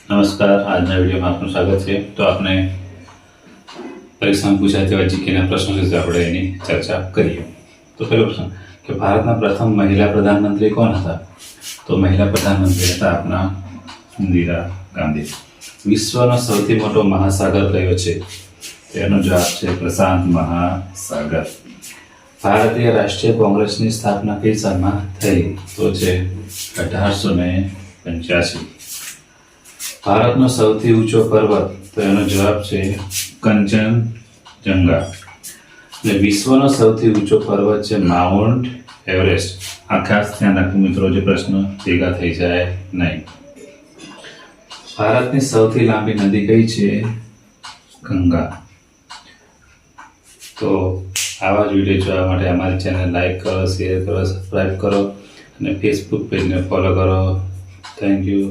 નમસ્કાર, આજના વિડીયોમાં આપનું સ્વાગત છે। તો આપણે પરીક્ષામાં પૂછાય તેવા જીકેના પ્રશ્નો વિશે આપણે એની ચર્ચા કરીએ। તો પહેલો પ્રશ્ન કે ભારતના પ્રથમ મહિલા પ્રધાનમંત્રી કોણ હતા? તો મહિલા પ્રધાનમંત્રી હતા આપણા ઇન્દિરા ગાંધી। વિશ્વનો સૌથી મોટો મહાસાગર કયો છે? તેનો જવાબ છે પ્રશાંત મહાસાગર। ભારતીય રાષ્ટ્રીય કોંગ્રેસની સ્થાપના કઈ સાલમાં થઈ? તો છે 1885। ભારતનો સૌથી ઊંચો પર્વત, તો એનો જવાબ છે કંચનજંગા। એટલે વિશ્વનો સૌથી ઊંચો પર્વત છે માઉન્ટ એવરેસ્ટ। આ ખાસ ધ્યાન રાખવું મિત્રો, જે પ્રશ્ન ભેગા થઈ જાય નહીં। ભારતની સૌથી લાંબી નદી કઈ છે? ગંગા। તો આવા જ વિડીયો જોવા માટે અમારી ચેનલ લાઈક કરો, શેર કરો, સબસ્ક્રાઈબ કરો અને ફેસબુક પેજને ફોલો કરો। Thank you.